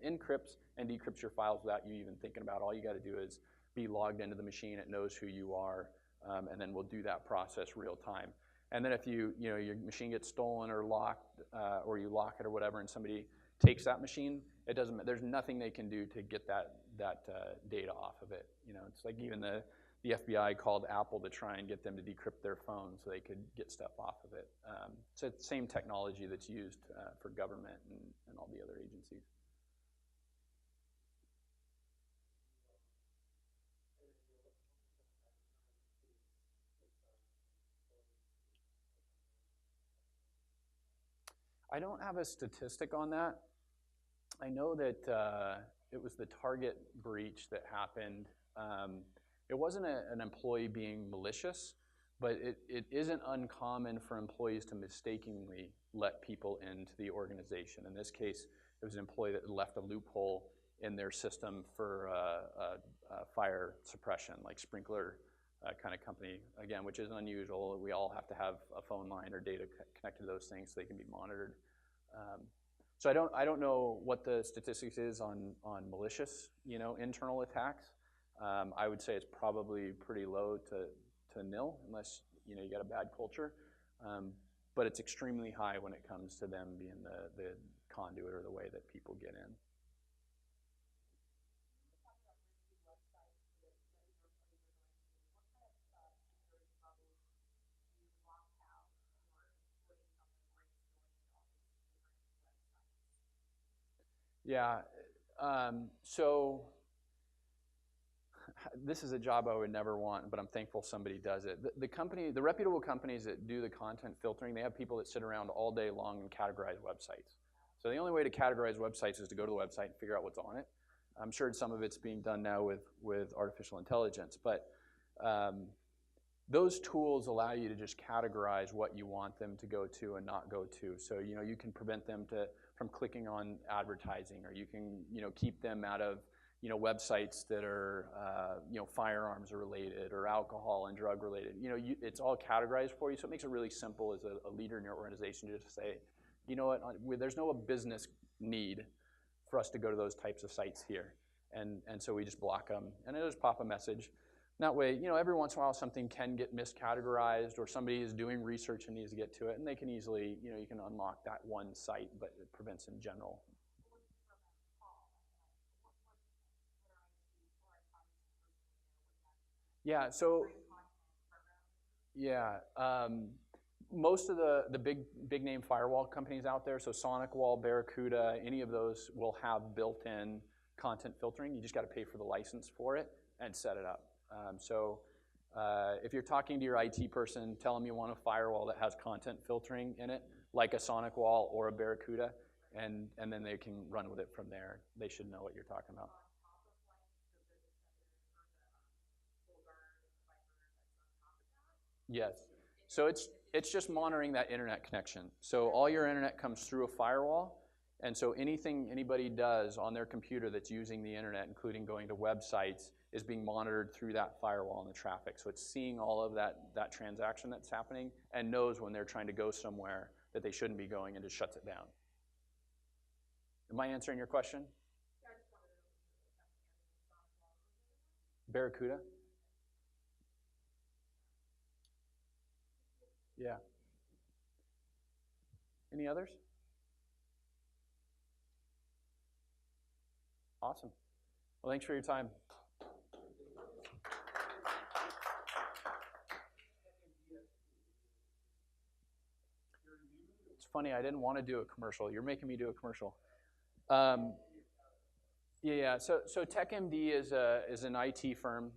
encrypts and decrypts your files without you even thinking about it. All you got to do is be logged into the machine. It knows who you are, and then we'll do that process real time. And then if your machine gets stolen or locked, or you lock it or whatever, and somebody takes that machine, there's nothing they can do to get that data off of it. It's like even the FBI called Apple to try and get them to decrypt their phone so they could get stuff off of it. So it's the same technology that's used for government and all the other agencies. I don't have a statistic on that. I know that it was the Target breach that happened. It wasn't an employee being malicious, but it isn't uncommon for employees to mistakenly let people into the organization. In this case, it was an employee that left a loophole in their system for fire suppression, like sprinkler kind of company, again, which is unusual. We all have to have a phone line or data connected to those things so they can be monitored. So I don't know what the statistics is on malicious, internal attacks. I would say it's probably pretty low to nil, unless you got a bad culture. But it's extremely high when it comes to them being the conduit or the way that people get in. Yeah, so this is a job I would never want, but I'm thankful somebody does it. The reputable companies that do the content filtering, they have people that sit around all day long and categorize websites. So the only way to categorize websites is to go to the website and figure out what's on it. I'm sure some of it's being done now with artificial intelligence, but those tools allow you to just categorize what you want them to go to and not go to. So you can prevent them from clicking on advertising, or you can keep them out of websites that are firearms related or alcohol and drug related. It's all categorized for you, so it makes it really simple as a leader in your organization to just say, you know what, there's no business need for us to go to those types of sites here, and so we just block them, and it'll just pop a message. That way, every once in a while something can get miscategorized, or somebody is doing research and needs to get to it, and they can easily, you can unlock that one site, but it prevents in general. Yeah, so yeah, most of the big name firewall companies out there, so SonicWall, Barracuda, any of those will have built-in content filtering. You just got to pay for the license for it and set it up. If you're talking to your IT person, tell them you want a firewall that has content filtering in it, like a SonicWall or a Barracuda, and then they can run with it from there. They should know what you're talking about. Yes. So it's just monitoring that internet connection. So all your internet comes through a firewall, and so anything anybody does on their computer that's using the internet, including going to websites, is being monitored through that firewall and the traffic. So it's seeing all of that transaction that's happening and knows when they're trying to go somewhere that they shouldn't be going, and just shuts it down. Am I answering your question? Barracuda? Yeah. Any others? Awesome. Well, thanks for your time. funny. I didn't want to do a commercial. You're making me do a commercial. Yeah. So TechMD is an IT firm.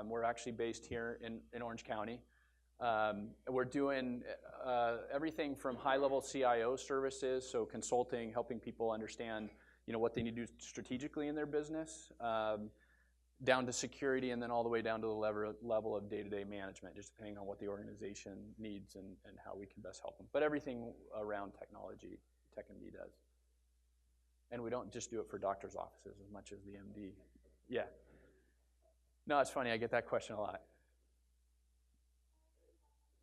We're actually based here in Orange County. We're doing everything from high-level CIO services, so consulting, helping people understand, what they need to do strategically in their business, down to security, and then all the way down to the level of day-to-day management, just depending on what the organization needs and how we can best help them. But everything around technology, TechMD does. And we don't just do it for doctors' offices as much as the MD. Yeah. No, it's funny. I get that question a lot.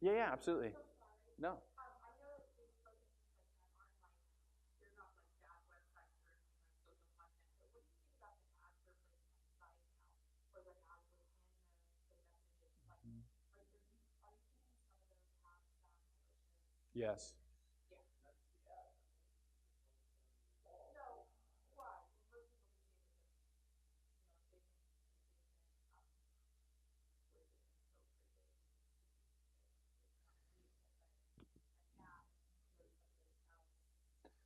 Yeah, absolutely. No. Yes.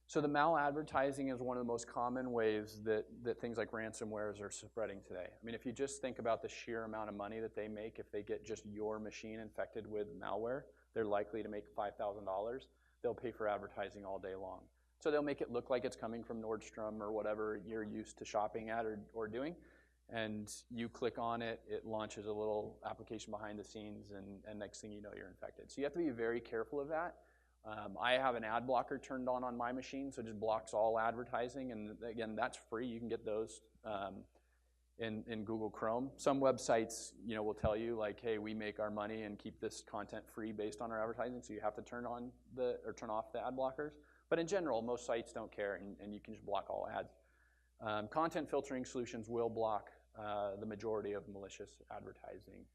So the maladvertising is one of the most common ways that things like ransomwares are spreading today. I mean, if you just think about the sheer amount of money that they make, if they get just your machine infected with malware, they're likely to make $5,000. They'll pay for advertising all day long. So they'll make it look like it's coming from Nordstrom or whatever you're used to shopping at or doing. And you click on it, it launches a little application behind the scenes, and next thing you know, you're infected. So you have to be very careful of that. I have an ad blocker turned on my machine, so it just blocks all advertising. And again, that's free. You can get those in Google Chrome. Some websites, will tell you like, hey, we make our money and keep this content free based on our advertising, so you have to turn off the ad blockers. But in general, most sites don't care, and you can just block all ads. Content filtering solutions will block the majority of malicious advertising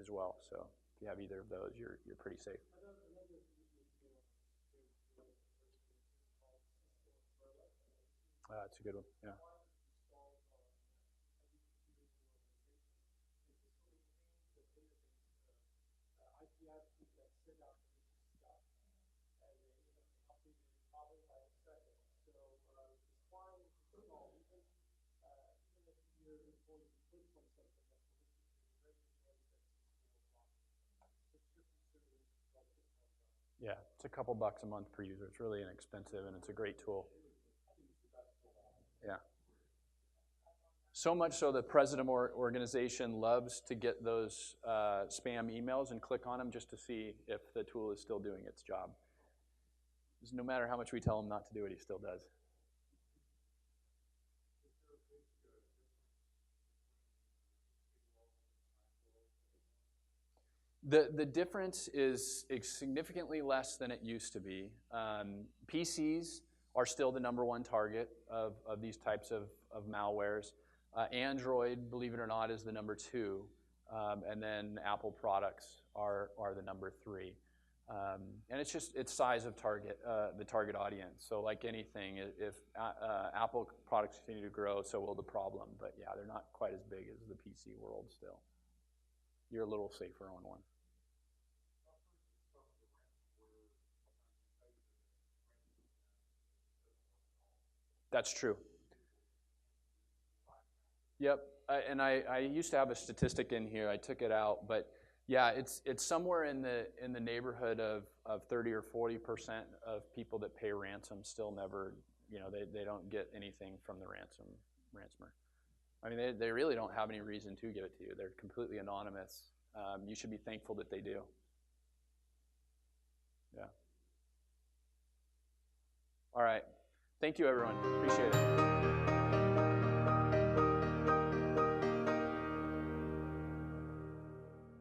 as well. So if you have either of those, you're pretty safe. That's a good one, yeah. Yeah, it's a couple bucks a month per user. It's really inexpensive, and it's a great tool. Yeah. So much so the president of our organization loves to get those spam emails and click on them just to see if the tool is still doing its job. Because no matter how much we tell him not to do it, he still does. The difference is significantly less than it used to be. PCs are still the #1 target of these types of malwares. Android, believe it or not, is the #2. And then Apple products are the #3. And it's size of the target audience. So like anything, if Apple products continue to grow, so will the problem. But yeah, they're not quite as big as the PC world still. You're a little safer on one. That's true. Yep, and I used to have a statistic in here. I took it out, but yeah, it's somewhere in the neighborhood of 30 or 40% of people that pay ransom still never, they don't get anything from the ransomer. I mean, they really don't have any reason to give it to you. They're completely anonymous. You should be thankful that they do. Yeah. All right. Thank you, everyone. Appreciate it.